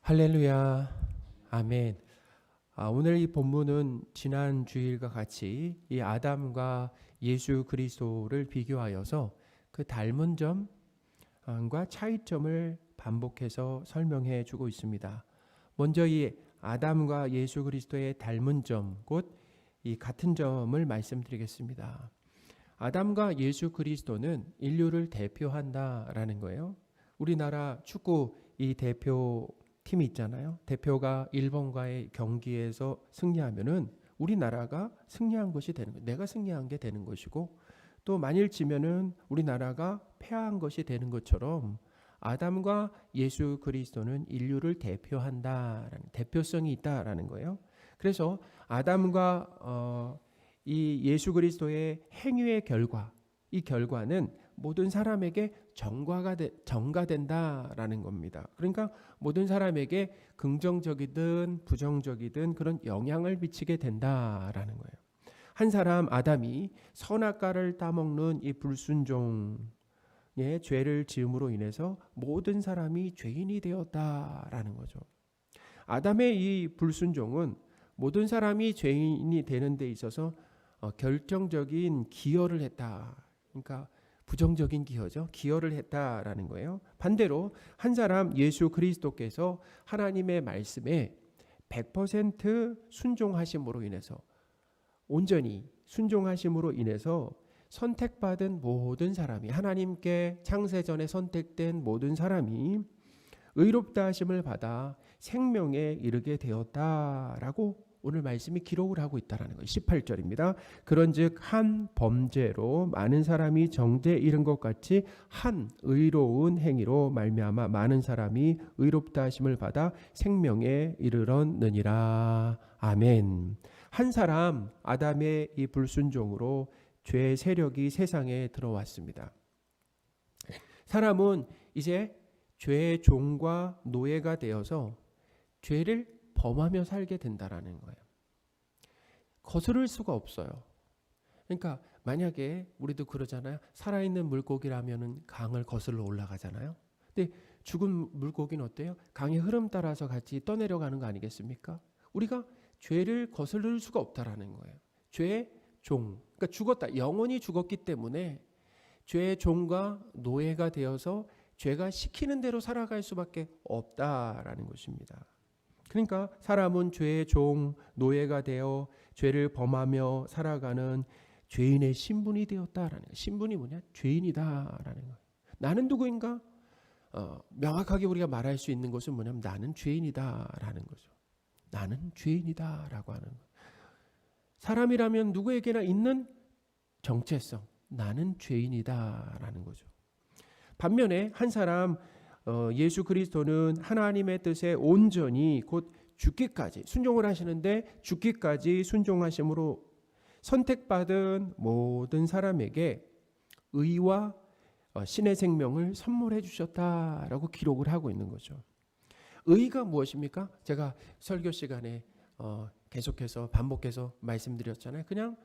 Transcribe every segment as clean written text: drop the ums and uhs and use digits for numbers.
할렐루야, 아멘. 오늘 이 본문은 지난 주일과 같이 이 아담과 예수 그리스도를 비교하여서 그 닮은 점과 차이점을 반복해서 설명해 주고 있습니다. 먼저 이 아담과 예수 그리스도의 닮은 점, 곧 이 같은 점을 말씀드리겠습니다. 아담과 예수 그리스도는 인류를 대표한다라는 거예요. 우리나라 축구 이 대표 팀이 있잖아요. 대표가 일본과의 경기에서 승리하면은 우리나라가 승리한 것이 되는 거예요. 내가 승리한 게 되는 것이고, 또 만일 지면은 우리나라가 패한 것이 되는 것처럼 아담과 예수 그리스도는 인류를 대표한다라는 대표성이 있다라는 거예요. 그래서 아담과 이 예수 그리스도의 행위의 결과, 이 결과는 모든 사람에게 전가된다라는 겁니다. 그러니까 모든 사람에게 긍정적이든 부정적이든 그런 영향을 미치게 된다라는 거예요. 한 사람 아담이 선악과를 따먹는 이 불순종의 죄를 지음으로 인해서 모든 사람이 죄인이 되었다라는 거죠. 아담의 이 불순종은 모든 사람이 죄인이 되는 데 있어서 결정적인 기여를 했다. 그러니까 부정적인 기여죠. 기여를 했다라는 거예요. 반대로 한 사람 예수 그리스도께서 하나님의 말씀에 100% 순종하심으로 인해서, 온전히 순종하심으로 인해서 선택받은 모든 사람이, 하나님께 창세전에 선택된 모든 사람이 의롭다 하심을 받아 생명에 이르게 되었다라고 오늘 말씀이 기록을 하고 있다는 거예요. 18절입니다. 그런즉 한 범죄로 많은 사람이 정죄에 이른 것 같이 한 의로운 행위로 말미암아 많은 사람이 의롭다 하심을 받아 생명에 이르렀느니라. 아멘. 한 사람 아담의 이 불순종으로 죄의 세력이 세상에 들어왔습니다. 사람은 이제 죄의 종과 노예가 되어서 죄를 범하며 살게 된다라는 거예요. 거스를 수가 없어요. 그러니까 만약에 우리도 그러잖아요. 살아있는 물고기라면은 강을 거슬러 올라가잖아요. 근데 죽은 물고기는 어때요? 강의 흐름 따라서 같이 떠내려가는 거 아니겠습니까? 우리가 죄를 거스를 수가 없다라는 거예요. 죄의 종, 그러니까 죽었다. 영원히 죽었기 때문에 죄의 종과 노예가 되어서 죄가 시키는 대로 살아갈 수밖에 없다라는 것입니다. 그러니까 사람은 죄의 종, 노예가 되어 죄를 범하며 살아가는 죄인의 신분이 되었다라는 거예요. 신분이 뭐냐? 죄인이다라는 거예요. 나는 누구인가? 명확하게 우리가 말할 수 있는 것은 뭐냐면 나는 죄인이다라는 거죠. 나는 죄인이다라고 하는 거예요. 사람이라면 누구에게나 있는 정체성, 나는 죄인이다라는 거죠. 반면에 한 사람 예수 그리스도는 하나님의 뜻에 온전히 곧 죽기까지 순종을 하시는데, 죽기까지 순종하심으로 선택받은 모든 사람에게 의와 신의 생명을 선물해 주셨다라고 기록을 하고 있는 거죠. 의가 무엇입니까? 제가 설교 시간에 계속해서 반복해서 말씀드렸잖아요. 그냥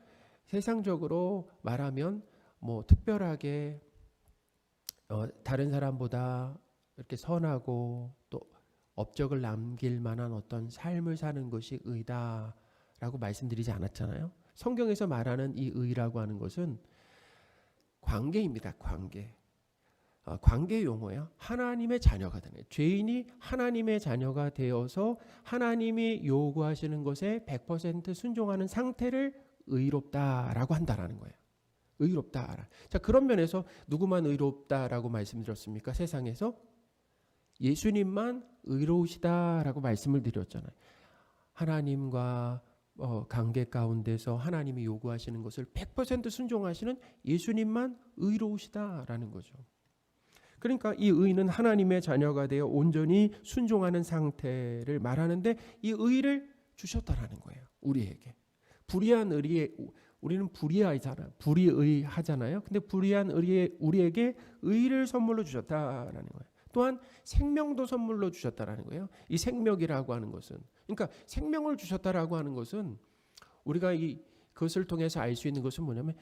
세상적으로 말하면 뭐 특별하게 다른 사람보다 이렇게 선하고 또 업적을 남길 만한 어떤 삶을 사는 것이 의다라고 말씀드리지 않았잖아요. 성경에서 말하는 이 의라고 하는 것은 관계입니다. 관계. 관계 용어예요. 하나님의 자녀가 되는, 죄인이 하나님의 자녀가 되어서 하나님이 요구하시는 것에 100% 순종하는 상태를 의롭다라고 한다라는 거예요. 의롭다. 자, 그런 면에서 누구만 의롭다라고 말씀드렸습니까? 세상에서 예수님만 의로우시다라고 말씀을 드렸잖아요. 하나님과 관계 가운데서 하나님이 요구하시는 것을 100% 순종하시는 예수님만 의로우시다라는 거죠. 그러니까 이 의는 하나님의 자녀가 되어 온전히 순종하는 상태를 말하는데, 이 의를 주셨다라는 거예요. 우리에게. 불의한 의에 우리는 불의하잖아요. 근데 불의한 의에 우리에게 의를 선물로 주셨다라는 거예요. 또한 생명도 선물로 주셨다라는 거예요. 이 생명이라고 하는 것은, 그러니까 생명을 주셨다라고 하는 것은 우리가 그것을 통해서 알 수 있는 것은 뭐냐면,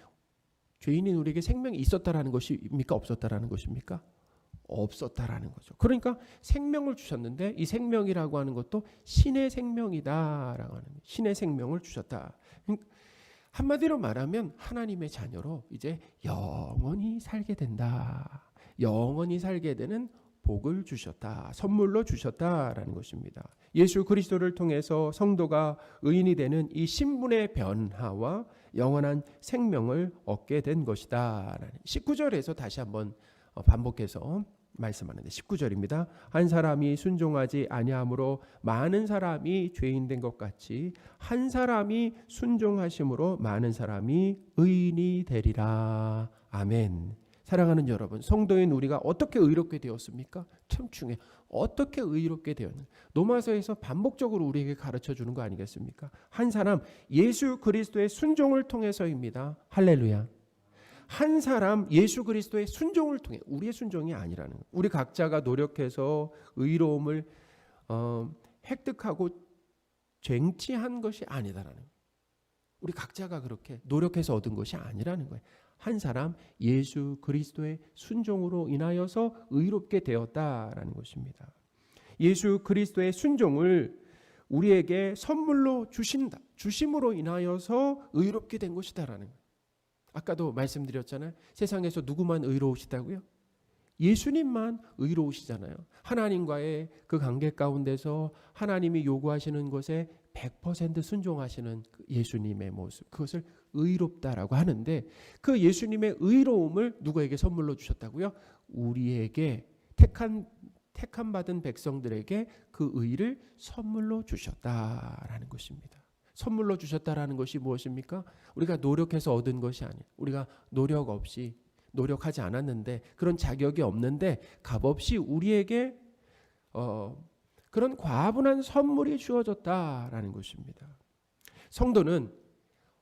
죄인인 우리에게 생명이 있었다라는 것입니까? 없었다라는 것입니까? 없었다라는 거죠. 그러니까 생명을 주셨는데 이 생명이라고 하는 것도 신의 생명이다라고 하는 거예요. 신의 생명을 주셨다. 한마디로 말하면 하나님의 자녀로 이제 영원히 살게 된다. 영원히 살게 되는 복을 주셨다. 선물로 주셨다라는 것입니다. 예수 그리스도를 통해서 성도가 의인이 되는 이 신분의 변화와 영원한 생명을 얻게 된 것이다. 19절에서 다시 한번 반복해서 말씀하는데 19절입니다. 한 사람이 순종하지 아니함으로 많은 사람이 죄인 된 것 같이 한 사람이 순종하심으로 많은 사람이 의인이 되리라. 아멘. 사랑하는 여러분, 성도인 우리가 어떻게 의롭게 되었습니까? 참 중요해요. 어떻게 의롭게 되었는가? 로마서에서 반복적으로 우리에게 가르쳐 주는 거 아니겠습니까? 한 사람 예수 그리스도의 순종을 통해서입니다. 할렐루야. 한 사람 예수 그리스도의 순종을 통해, 우리의 순종이 아니라는 거예요. 우리 각자가 노력해서 의로움을 획득하고 쟁취한 것이 아니다라는 거예요. 우리 각자가 그렇게 노력해서 얻은 것이 아니라는 거예요. 한 사람 예수 그리스도의 순종으로 인하여서 의롭게 되었다라는 것입니다. 예수 그리스도의 순종을 우리에게 선물로 주심으로 인하여서 의롭게 된 것이다라는 거예요. 아까도 말씀드렸잖아요. 세상에서 누구만 의로우시다고요? 예수님만 의로우시잖아요. 하나님과의 그 관계 가운데서 하나님이 요구하시는 것에 100% 순종하시는 예수님의 모습, 그것을 의롭다라고 하는데, 그 예수님의 의로움을 누구에게 선물로 주셨다고요? 우리에게 택한 받은 백성들에게 그 의를 선물로 주셨다라는 것입니다. 선물로 주셨다라는 것이 무엇입니까? 우리가 노력해서 얻은 것이 아니에요. 우리가 노력 없이, 노력하지 않았는데, 그런 자격이 없는데 값없이 우리에게 그런 과분한 선물이 주어졌다라는 것입니다. 성도는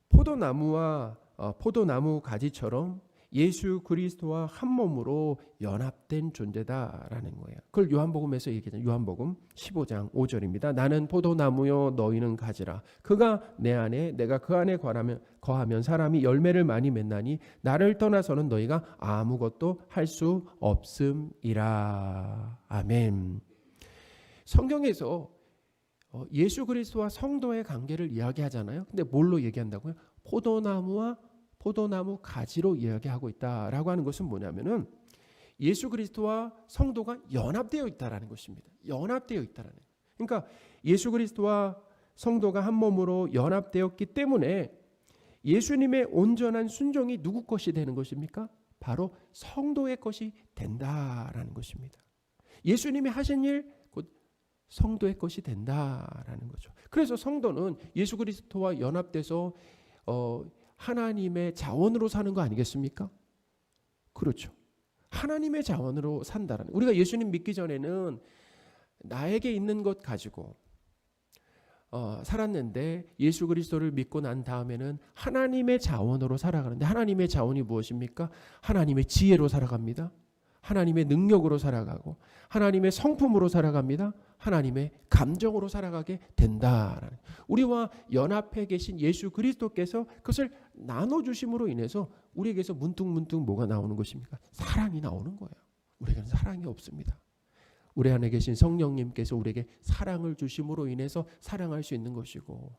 포도나무와 포도나무 가지처럼 예수 그리스도와 한 몸으로 연합된 존재다라는 거예요. 그걸 요한복음에서 얘기하잖아요. 요한복음 15장 5절입니다. 나는 포도나무요 너희는 가지라. 그가 내 안에 내가 그 안에 거하면 사람이 열매를 많이 맺나니 나를 떠나서는 너희가 아무것도 할 수 없음이라. 아멘. 성경에서 예수 그리스도와 성도의 관계를 이야기하잖아요. 근데 뭘로 얘기한다고요? 포도나무와 포도나무 가지로 이야기하고 있다라고 하는 것은 뭐냐면은 예수 그리스도와 성도가 연합되어 있다라는 것입니다. 연합되어 있다라는. 그러니까 예수 그리스도와 성도가 한 몸으로 연합되었기 때문에 예수님의 온전한 순종이 누구 것이 되는 것입니까? 바로 성도의 것이 된다라는 것입니다. 예수님이 하신 일 곧 성도의 것이 된다라는 거죠. 그래서 성도는 예수 그리스도와 연합돼서 하나님의 자원으로 사는 거 아니겠습니까? 그렇죠. 하나님의 자원으로 산다라는. 우리가 예수님 믿기 전에는 나에게 있는 것 가지고 살았는데 예수 그리스도를 믿고 난 다음에는 하나님의 자원으로 살아가는데, 하나님의 자원이 무엇입니까? 하나님의 지혜로 살아갑니다. 하나님의 능력으로 살아가고 하나님의 성품으로 살아갑니다. 하나님의 감정으로 살아가게 된다. 우리와 연합해 계신 예수 그리스도께서 그것을 나눠주심으로 인해서 우리에게서 문득문득 뭐가 나오는 것입니까? 사랑이 나오는 거예요. 우리에게는 사랑이 없습니다. 우리 안에 계신 성령님께서 우리에게 사랑을 주심으로 인해서 사랑할 수 있는 것이고,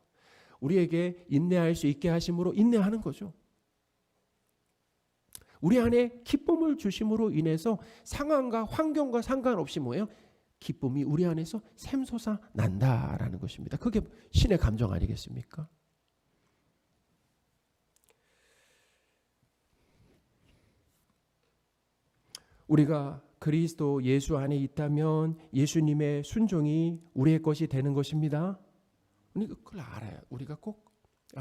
우리에게 인내할 수 있게 하심으로 인내하는 거죠. 우리 안에 기쁨을 주심으로 인해서 상황과 환경과 상관없이 뭐예요? 기쁨이 우리 안에서 샘솟아 난다라는 것입니다. 그게 신의 감정 아니겠습니까? 우리가 그리스도 예수 안에 있다면 예수님의 순종이 우리의 것이 되는 것입니다. 그걸 알아요. 우리가 꼭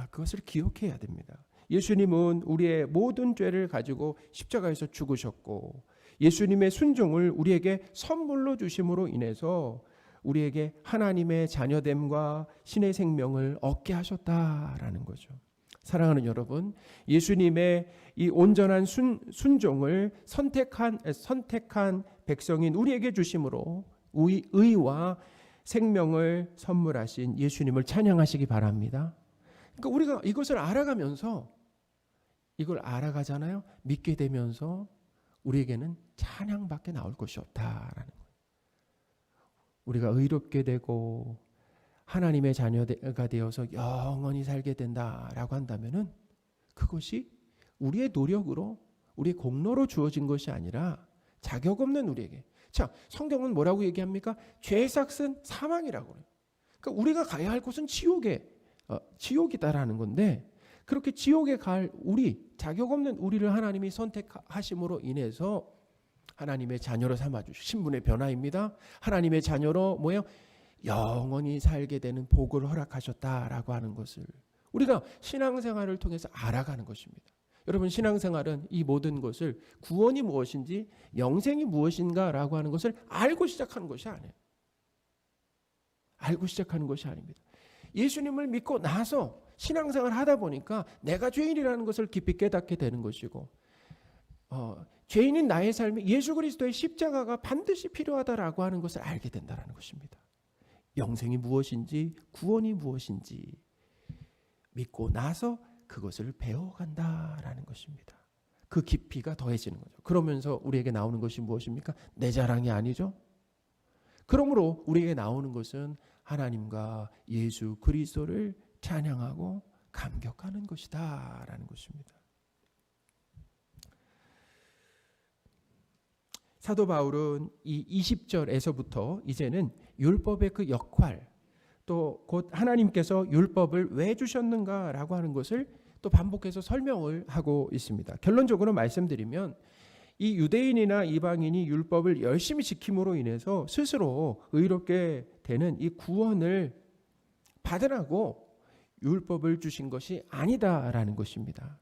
그것을 기억해야 됩니다. 예수님은 우리의 모든 죄를 가지고 십자가에서 죽으셨고, 예수님의 순종을 우리에게 선물로 주심으로 인해서 우리에게 하나님의 자녀됨과 신의 생명을 얻게 하셨다라는 거죠. 사랑하는 여러분, 예수님의 이 온전한 순종을 선택한 백성인 우리에게 주심으로 의와 생명을 선물하신 예수님을 찬양하시기 바랍니다. 그러니까 우리가 이것을 알아가면서, 이걸 알아가잖아요. 믿게 되면서 우리에게는 찬양밖에 나올 것이 없다라는 거예요. 우리가 의롭게 되고 하나님의 자녀가 되어서 영원히 살게 된다라고 한다면은 그것이 우리의 노력으로, 우리의 공로로 주어진 것이 아니라 자격 없는 우리에게. 자, 성경은 뭐라고 얘기합니까? 죄의 삭은 사망이라고 그래요. 그러니까 우리가 가야 할 곳은 지옥이다라는 건데, 그렇게 지옥에 갈 우리, 자격 없는 우리를 하나님이 선택하심으로 인해서 하나님의 자녀로 삼아주시고, 신분의 변화입니다. 하나님의 자녀로 영원히 살게 되는 복을 허락하셨다라고 하는 것을 우리가 신앙생활을 통해서 알아가는 것입니다. 여러분, 신앙생활은 이 모든 것을 구원이 무엇인지, 영생이 무엇인가라고 하는 것을 알고 시작하는 것이 아니에요. 알고 시작하는 것이 아닙니다. 예수님을 믿고 나서 신앙생활을 하다 보니까 내가 죄인이라는 것을 깊이 깨닫게 되는 것이고, 죄인인 나의 삶에 예수 그리스도의 십자가가 반드시 필요하다라고 하는 것을 알게 된다는 것입니다. 영생이 무엇인지, 구원이 무엇인지 믿고 나서 그것을 배워간다라는 것입니다. 그 깊이가 더해지는 거죠. 그러면서 우리에게 나오는 것이 무엇입니까? 내 자랑이 아니죠. 그러므로 우리에게 나오는 것은 하나님과 예수 그리스도를 찬양하고 감격하는 것이다 라는 것입니다. 사도 바울은 이 20절에서부터 이제는 율법의 그 역할, 또 곧 하나님께서 율법을 왜 주셨는가라고 하는 것을 또 반복해서 설명을 하고 있습니다. 결론적으로 말씀드리면 이 유대인이나 이방인이 율법을 열심히 지킴으로 인해서 스스로 의롭게 되는 이 구원을 받으라고 율법을 주신 것이 아니다라는 것입니다.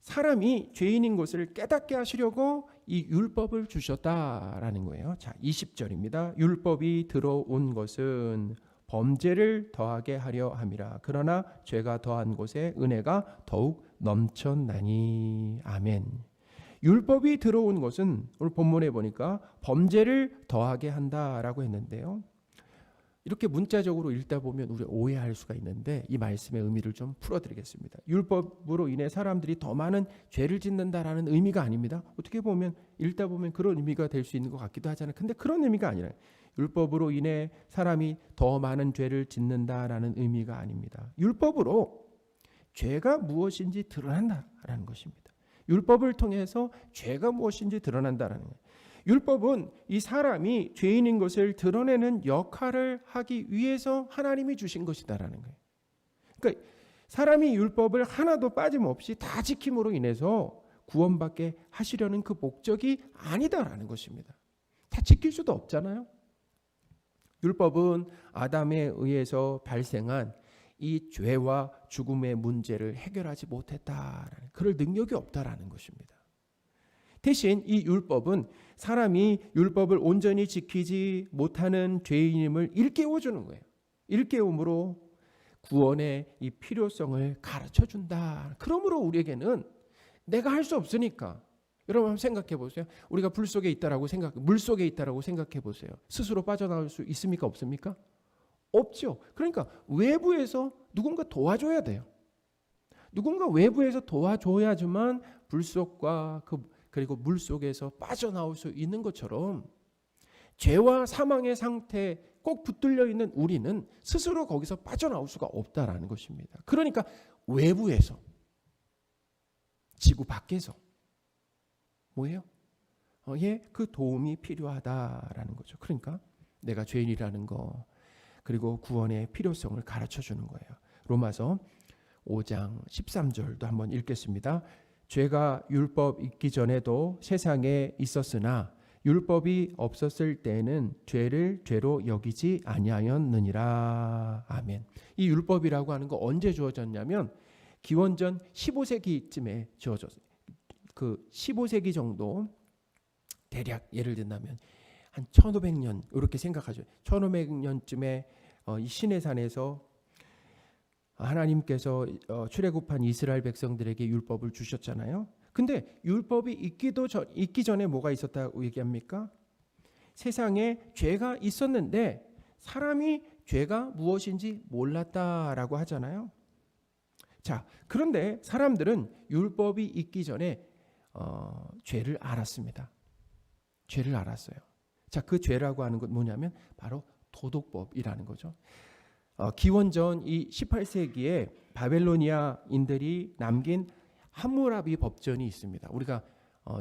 사람이 죄인인 것을 깨닫게 하시려고 이 율법을 주셨다라는 거예요. 자, 20절입니다. 율법이 들어온 것은 범죄를 더하게 하려 함이라. 그러나 죄가 더한 곳에 은혜가 더욱 넘쳤나니. 아멘. 율법이 들어온 것은 오늘 본문에 보니까 범죄를 더하게 한다라고 했는데요. 이렇게 문자적으로 읽다 보면 우리가 오해할 수가 있는데 이 말씀의 의미를 좀 풀어드리겠습니다. 율법으로 인해 사람들이 더 많은 죄를 짓는다라는 의미가 아닙니다. 어떻게 보면 읽다 보면 그런 의미가 될 수 있는 것 같기도 하잖아요. 근데 그런 의미가 아니라 율법으로 인해 사람이 더 많은 죄를 짓는다라는 의미가 아닙니다. 율법으로 죄가 무엇인지 드러난다라는 것입니다. 율법을 통해서 죄가 무엇인지 드러난다라는 거예요. 율법은 이 사람이 죄인인 것을 드러내는 역할을 하기 위해서 하나님이 주신 것이다라는 거예요. 그러니까 사람이 율법을 하나도 빠짐없이 다 지킴으로 인해서 구원받게 하시려는 그 목적이 아니다라는 것입니다. 다 지킬 수도 없잖아요. 율법은 아담에 의해서 발생한 이 죄와 죽음의 문제를 해결하지 못했다라는, 그럴 능력이 없다라는 것입니다. 대신 이 율법은 사람이 율법을 온전히 지키지 못하는 죄인임을 일깨워주는 거예요. 일깨움으로 구원의 이 필요성을 가르쳐준다. 그러므로 우리에게는 내가 할 수 없으니까, 여러분 한번 생각해 보세요. 우리가 불 속에 있다라고 물 속에 있다라고 생각해 보세요. 스스로 빠져나올 수 있습니까? 없습니까? 없죠. 그러니까 외부에서 누군가 도와줘야 돼요. 누군가 외부에서 도와줘야지만 불 속과 그리고 물 속에서 빠져나올 수 있는 것처럼 죄와 사망의 상태에 꼭 붙들려 있는 우리는 스스로 거기서 빠져나올 수가 없다라는 것입니다. 그러니까 외부에서, 지구 밖에서 뭐예요? 그 도움이 필요하다라는 거죠. 그러니까 내가 죄인이라는 거, 그리고 구원의 필요성을 가르쳐주는 거예요. 로마서 5장 13절도 한번 읽겠습니다. 죄가 율법 있기 전에도 세상에 있었으나 율법이 없었을 때는 죄를 죄로 여기지 아니하였느니라. 아멘. 이 율법이라고 하는 거 언제 주어졌냐면 기원전 15세기쯤에 주어졌어요. 그 15세기 정도, 대략 예를 든다면 한 1500년 이렇게 생각하죠. 1500년쯤에 이 시내산에서 하나님께서 출애굽한 이스라엘 백성들에게 율법을 주셨잖아요. 근데 율법이 있기 전에 뭐가 있었다고 얘기합니까? 세상에 죄가 있었는데 사람이 죄가 무엇인지 몰랐다라고 하잖아요. 자, 그런데 사람들은 율법이 있기 전에 죄를 알았습니다. 죄를 알았어요. 자, 그 죄라고 하는 건 뭐냐면 바로 도덕법이라는 거죠. 기원전 이 18세기에 바벨로니아인들이 남긴 함무라비 법전이 있습니다. 우리가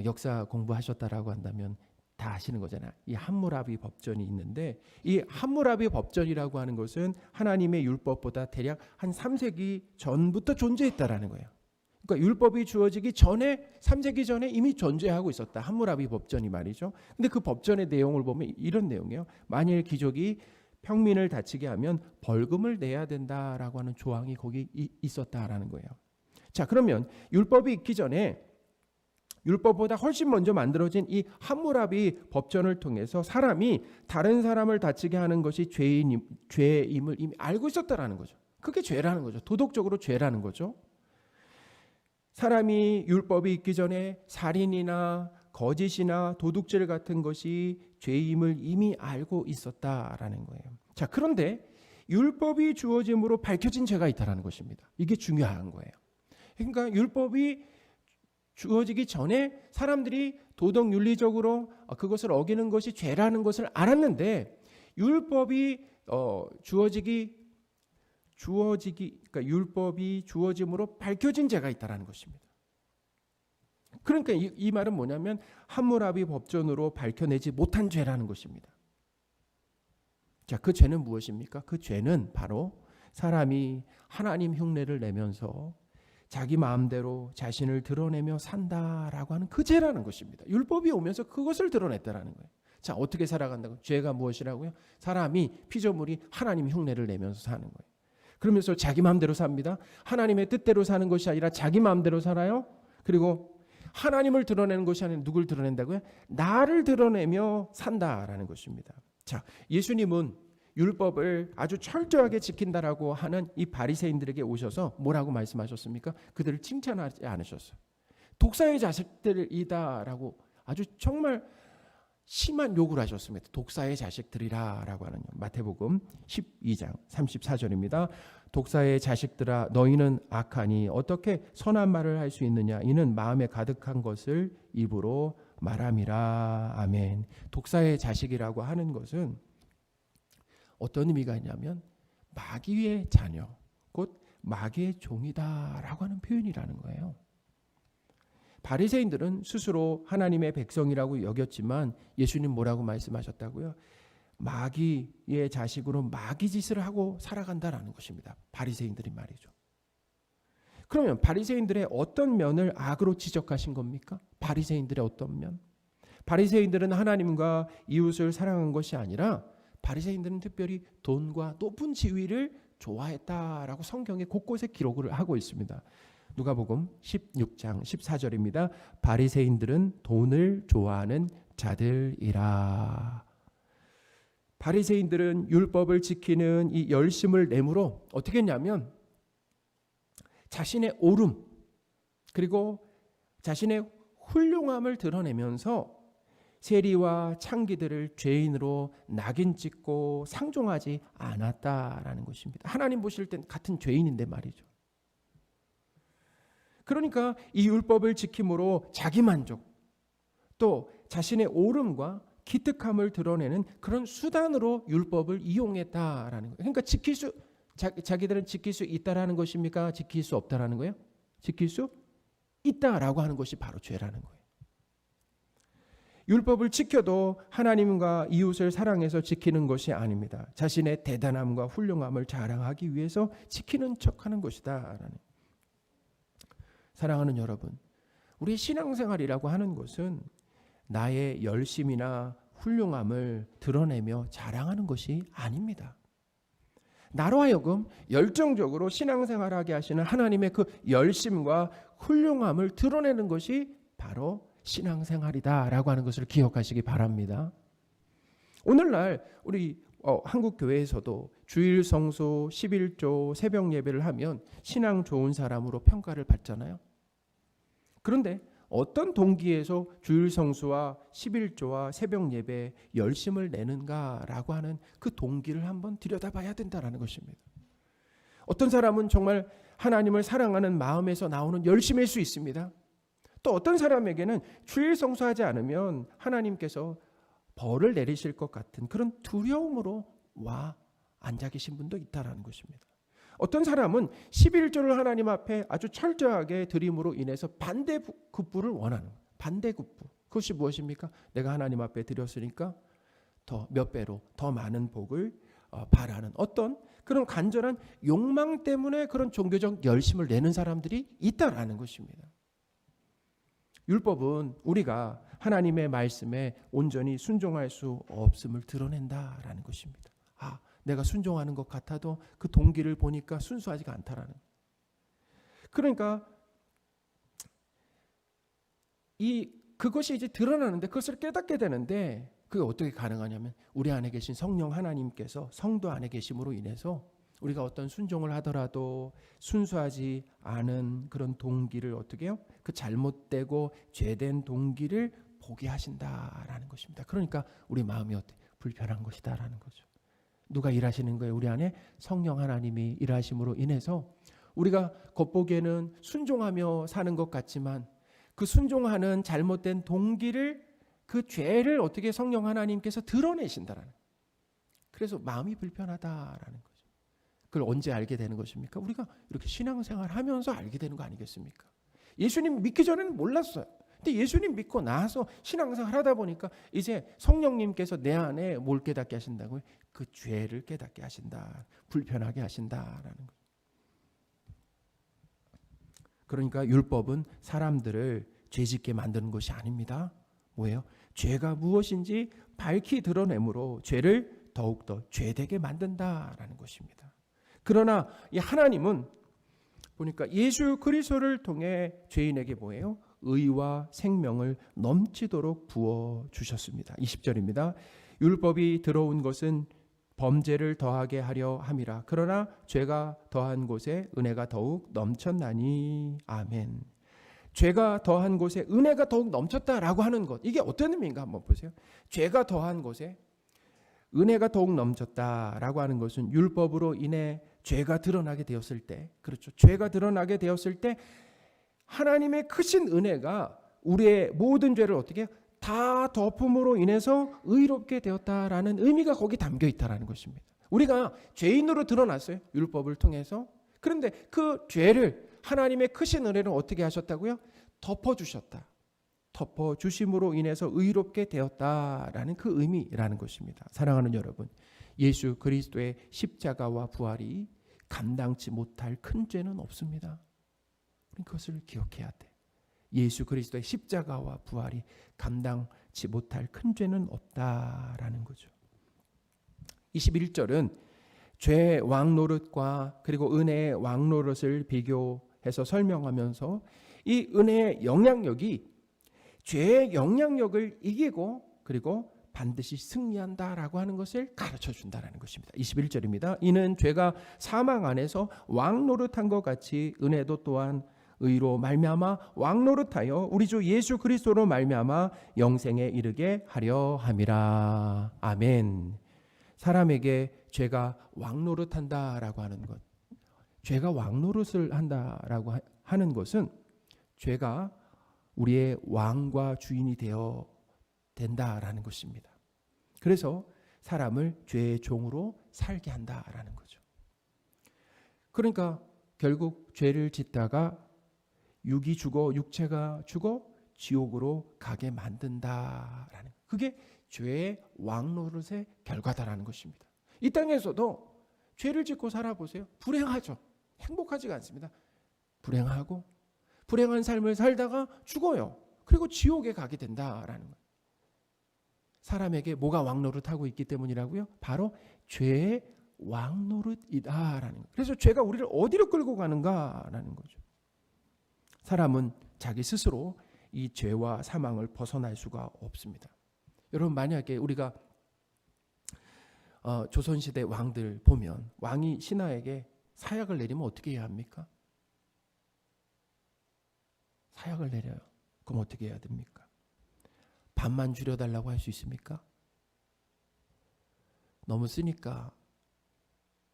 역사 공부하셨다라고 한다면 다 아시는 거잖아요. 이 함무라비 법전이 있는데 이 함무라비 법전이라고 하는 것은 하나님의 율법보다 대략 한 3세기 전부터 존재했다라는 거예요. 그러니까 율법이 주어지기 전에 3세기 전에 이미 존재하고 있었다. 함무라비 법전이 말이죠. 근데 그 법전의 내용을 보면 이런 내용이에요. 만일 귀족이 평민을 다치게 하면 벌금을 내야 된다라고 하는 조항이 거기 있었다라는 거예요. 자, 그러면 율법이 있기 전에 율법보다 훨씬 먼저 만들어진 이 함무라비 법전을 통해서 사람이 다른 사람을 다치게 하는 것이 죄임을 이미 알고 있었다라는 거죠. 그게 죄라는 거죠. 도덕적으로 죄라는 거죠. 사람이 율법이 있기 전에 살인이나 거짓이나 도둑질 같은 것이 죄임을 이미 알고 있었다라는 거예요. 자, 그런데 율법이 주어짐으로 밝혀진 죄가 있다라는 것입니다. 이게 중요한 거예요. 그러니까 율법이 주어지기 전에 사람들이 도덕 윤리적으로 그것을 어기는 것이 죄라는 것을 알았는데 율법이 그러니까 율법이 주어짐으로 밝혀진 죄가 있다라는 것입니다. 그러니까 이 말은 뭐냐면 함무라비 법전으로 밝혀내지 못한 죄라는 것입니다. 자, 그 죄는 무엇입니까? 그 죄는 바로 사람이 하나님 흉내를 내면서 자기 마음대로 자신을 드러내며 산다라고 하는 그 죄라는 것입니다. 율법이 오면서 그것을 드러냈다라는 거예요. 자, 어떻게 살아간다고? 죄가 무엇이라고요? 사람이 피조물이 하나님 흉내를 내면서 사는 거예요. 그러면서 자기 마음대로 삽니다. 하나님의 뜻대로 사는 것이 아니라 자기 마음대로 살아요. 그리고 하나님을 드러내는 것이 아니라 누굴 드러낸다고요? 나를 드러내며 산다라는 것입니다. 자, 예수님은 율법을 아주 철저하게 지킨다라고 하는 이 바리새인들에게 오셔서 뭐라고 말씀하셨습니까? 그들을 칭찬하지 않으셨어요. 독사의 자식들이다라고 아주 정말 심한 욕을 하셨습니다. 독사의 자식들이라라고 하는 마태복음 12장 34절입니다. 독사의 자식들아 너희는 악하니 어떻게 선한 말을 할 수 있느냐 이는 마음에 가득한 것을 입으로 말함이라. 아멘. 독사의 자식이라고 하는 것은 어떤 의미가 있냐면 마귀의 자녀, 곧 마귀의 종이다라고 하는 표현이라는 거예요. 바리새인들은 스스로 하나님의 백성이라고 여겼지만 예수님 뭐라고 말씀하셨다고요? 마귀의 자식으로 마귀 짓을 하고 살아간다라는 것입니다. 바리새인들이 말이죠. 그러면 바리새인들의 어떤 면을 악으로 지적하신 겁니까? 바리새인들의 어떤 면? 바리새인들은 하나님과 이웃을 사랑한 것이 아니라 바리새인들은 특별히 돈과 높은 지위를 좋아했다라고 성경에 곳곳에 기록을 하고 있습니다. 누가복음 16장 14절입니다. 바리새인들은 돈을 좋아하는 자들이라. 바리새인들은 율법을 지키는 이 열심을 내므로 어떻게 했냐면 자신의 오름 그리고 자신의 훌륭함을 드러내면서 세리와 창기들을 죄인으로 낙인 찍고 상종하지 않았다라는 것입니다. 하나님 보실 땐 같은 죄인인데 말이죠. 그러니까 이 율법을 지킴으로 자기 만족 또 자신의 오름과 기특함을 드러내는 그런 수단으로 율법을 이용했다라는 거예요. 그러니까 자기들은 지킬 수 있다라는 것입니까? 지킬 수 없다라는 거예요? 지킬 수 있다라고 하는 것이 바로 죄라는 거예요. 율법을 지켜도 하나님과 이웃을 사랑해서 지키는 것이 아닙니다. 자신의 대단함과 훌륭함을 자랑하기 위해서 지키는 척하는 것이다. 사랑하는 여러분, 우리 신앙생활이라고 하는 것은 나의 열심이나 훌륭함을 드러내며 자랑하는 것이 아닙니다. 나로 하여금 열정적으로 신앙생활하게 하시는 하나님의 그 열심과 훌륭함을 드러내는 것이 바로 신앙생활이다라고 하는 것을 기억하시기 바랍니다. 오늘날 우리 한국 교회에서도 주일 성수, 11조, 새벽 예배를 하면 신앙 좋은 사람으로 평가를 받잖아요. 그런데 어떤 동기에서 주일 성수와 11조와 새벽 예배에 열심을 내는가라고 하는 그 동기를 한번 들여다봐야 된다는 것입니다. 어떤 사람은 정말 하나님을 사랑하는 마음에서 나오는 열심일 수 있습니다. 또 어떤 사람에게는 주일 성수하지 않으면 하나님께서 벌을 내리실 것 같은 그런 두려움으로 와 앉아 계신 분도 있다라는 것입니다. 어떤 사람은 11조를 하나님 앞에 아주 철저하게 드림으로 인해서 반대급부를 원하는 거예요. 반대급부. 그것이 무엇입니까? 내가 하나님 앞에 드렸으니까 더 몇 배로 더 많은 복을 바라는 어떤 그런 간절한 욕망 때문에 그런 종교적 열심을 내는 사람들이 있다라는 것입니다. 율법은 우리가 하나님의 말씀에 온전히 순종할 수 없음을 드러낸다라는 것입니다. 내가 순종하는 것 같아도 그 동기를 보니까 순수하지가 않다라는. 그러니까 그것이 이제 드러나는데 그것을 깨닫게 되는데 그게 어떻게 가능하냐면 우리 안에 계신 성령 하나님께서 성도 안에 계심으로 인해서 우리가 어떤 순종을 하더라도 순수하지 않은 그런 동기를 어떻게 해요? 그 잘못되고 죄된 동기를 보게 하신다라는 것입니다. 그러니까 우리 마음이 어떻게 불편한 것이다라는 거죠. 누가 일하시는 거예요? 우리 안에 성령 하나님이 일하심으로 인해서 우리가 겉보기에는 순종하며 사는 것 같지만 그 순종하는 잘못된 동기를 그 죄를 어떻게 성령 하나님께서 드러내신다라는. 그래서 마음이 불편하다라는 거죠. 그걸 언제 알게 되는 것입니까? 우리가 이렇게 신앙생활 하면서 알게 되는 거 아니겠습니까? 예수님 믿기 전에는 몰랐어요. 근데 예수님 믿고 나서 신앙생활 하다 보니까 이제 성령님께서 내 안에 뭘 깨닫게 하신다고요? 그 죄를 깨닫게 하신다. 불편하게 하신다라는 거죠. 그러니까 율법은 사람들을 죄짓게 만드는 것이 아닙니다. 뭐예요? 죄가 무엇인지 밝히 드러내므로 죄를 더욱더 죄되게 만든다라는 것입니다. 그러나 이 하나님은 보니까 예수 그리스도를 통해 죄인에게 뭐예요? 의와 생명을 넘치도록 부어 주셨습니다. 20절입니다. 율법이 들어온 것은 범죄를 더하게 하려 함이라. 그러나 죄가 더한 곳에 은혜가 더욱 넘쳤나니. 아멘. 죄가 더한 곳에 은혜가 더욱 넘쳤다라고 하는 것. 이게 어떤 의미인가 한번 보세요. 죄가 더한 곳에 은혜가 더욱 넘쳤다라고 하는 것은 율법으로 인해 죄가 드러나게 되었을 때, 그렇죠. 죄가 드러나게 되었을 때 하나님의 크신 은혜가 우리의 모든 죄를 어떻게 다 덮음으로 인해서 의롭게 되었다라는 의미가 거기 담겨 있다라는 것입니다. 우리가 죄인으로 드러났어요. 율법을 통해서. 그런데 그 죄를 하나님의 크신 은혜를 어떻게 하셨다고요? 덮어주셨다. 덮어주심으로 인해서 의롭게 되었다라는 그 의미라는 것입니다. 사랑하는 여러분, 예수 그리스도의 십자가와 부활이 감당치 못할 큰 죄는 없습니다. 그것을 기억해야 돼. 예수 그리스도의 십자가와 부활이 감당치 못할 큰 죄는 없다라는 거죠. 21절은 죄의 왕노릇과 그리고 은혜의 왕노릇을 비교해서 설명하면서 이 은혜의 영향력이 죄의 영향력을 이기고 그리고 반드시 승리한다라고 하는 것을 가르쳐 준다라는 것입니다. 21절입니다. 이는 죄가 사망 안에서 왕노릇한 것 같이 은혜도 또한 의로 말미암아 왕노릇하여 우리 주 예수 그리스도로 말미암아 영생에 이르게 하려 함이라. 아멘. 사람에게 죄가 왕노릇한다라고 하는 것, 죄가 왕노릇을 한다라고 하는 것은 죄가 우리의 왕과 주인이 되어 된다라는 것입니다. 그래서 사람을 죄의 종으로 살게 한다라는 거죠. 그러니까 결국 죄를 짓다가 육이 죽어 육체가 죽어 지옥으로 가게 만든다라는, 그게 죄의 왕노릇의 결과다라는 것입니다. 이 땅에서도 죄를 짓고 살아보세요. 불행하죠. 행복하지가 않습니다. 불행하고 불행한 삶을 살다가 죽어요. 그리고 지옥에 가게 된다라는 거예요. 사람에게 뭐가 왕노릇하고 있기 때문이라고요? 바로 죄의 왕노릇이다라는 거예요. 그래서 죄가 우리를 어디로 끌고 가는가라는 거죠. 사람은 자기 스스로 이 죄와 사망을 벗어날 수가 없습니다. 여러분, 만약에 우리가 조선시대 왕들 보면 왕이 신하에게 사약을 내리면 어떻게 해야 합니까? 사약을 내려요. 그럼 어떻게 해야 됩니까? 밥만 줄여달라고 할 수 있습니까? 너무 쓰니까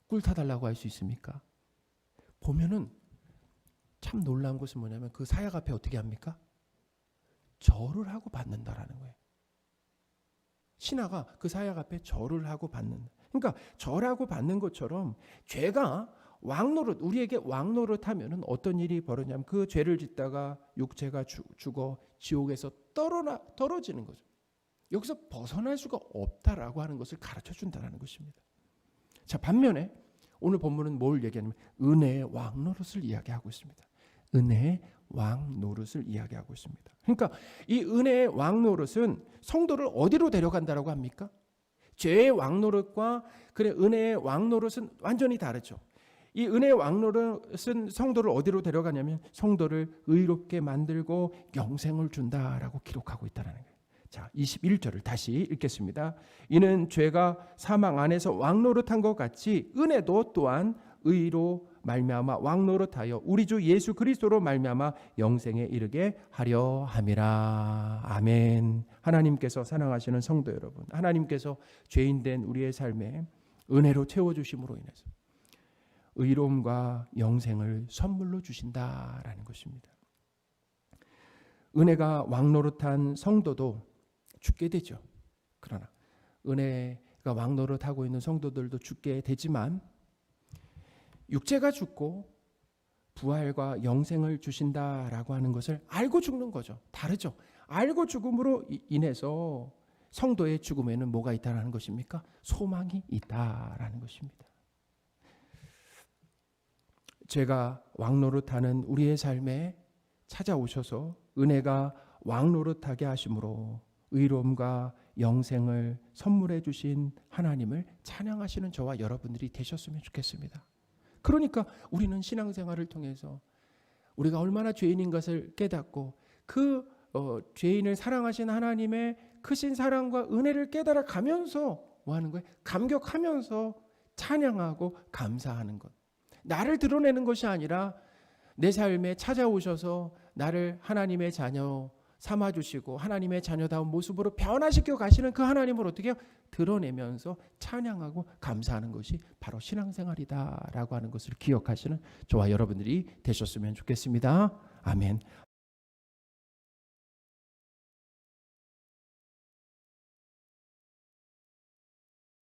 꿀 타달라고 할 수 있습니까? 보면은 참 놀라운 것은 뭐냐면 그 사약 앞에 어떻게 합니까? 절을 하고 받는다라는 거예요. 신하가 그 사약 앞에 절을 하고 받는다. 그러니까 절하고 받는 것처럼 죄가 왕노릇, 우리에게 왕노릇 하면은 어떤 일이 벌어지냐면 그 죄를 짓다가 육체가 죽어 지옥에서 떨어지는 거죠. 여기서 벗어날 수가 없다라고 하는 것을 가르쳐 준다는 것입니다. 자, 반면에 오늘 본문은 뭘 얘기하냐면 은혜의 왕노릇을 이야기하고 있습니다. 은혜의 왕노릇을 이야기하고 있습니다. 그러니까 이 은혜의 왕노릇은 성도를 어디로 데려간다라고 합니까? 죄의 왕노릇과 그래 은혜의 왕노릇은 완전히 다르죠. 이 은혜의 왕노릇은 성도를 어디로 데려가냐면 성도를 의롭게 만들고 영생을 준다라고 기록하고 있다는 거예요. 자, 21절을 다시 읽겠습니다. 이는 죄가 사망 안에서 왕노릇한 것 같이 은혜도 또한 의로 말미암아 왕노릇하여 우리 주 예수 그리스도로 말미암아 영생에 이르게 하려 함이라. 아멘. 하나님께서 사랑하시는 성도 여러분, 하나님께서 죄인된 우리의 삶에 은혜로 채워주심으로 인해서 의로움과 영생을 선물로 주신다라는 것입니다. 은혜가 왕노릇한 성도도 죽게 되죠. 그러나 은혜가 왕노릇하고 있는 성도들도 죽게 되지만 육체가 죽고 부활과 영생을 주신다라고 하는 것을 알고 죽는 거죠. 다르죠. 알고 죽음으로 인해서 성도의 죽음에는 뭐가 있다라는 것입니까? 소망이 있다라는 것입니다. 죄가 왕노릇하는 우리의 삶에 찾아오셔서 은혜가 왕노릇하게 하심으로 의로움과 영생을 선물해 주신 하나님을 찬양하시는 저와 여러분들이 되셨으면 좋겠습니다. 그러니까 우리는 신앙생활을 통해서 우리가 얼마나 죄인인 것을 깨닫고 그 죄인을 사랑하신 하나님의 크신 사랑과 은혜를 깨달아 가면서 뭐 하는 거예요? 감격하면서 찬양하고 감사하는 것. 나를 드러내는 것이 아니라 내 삶에 찾아오셔서 나를 하나님의 자녀 삼아주시고 하나님의 자녀다운 모습으로 변화시켜 가시는 그 하나님을 어떻게 해요? 드러내면서 찬양하고 감사하는 것이 바로 신앙생활이다라고 하는 것을 기억하시는 저와 여러분들이 되셨으면 좋겠습니다. 아멘.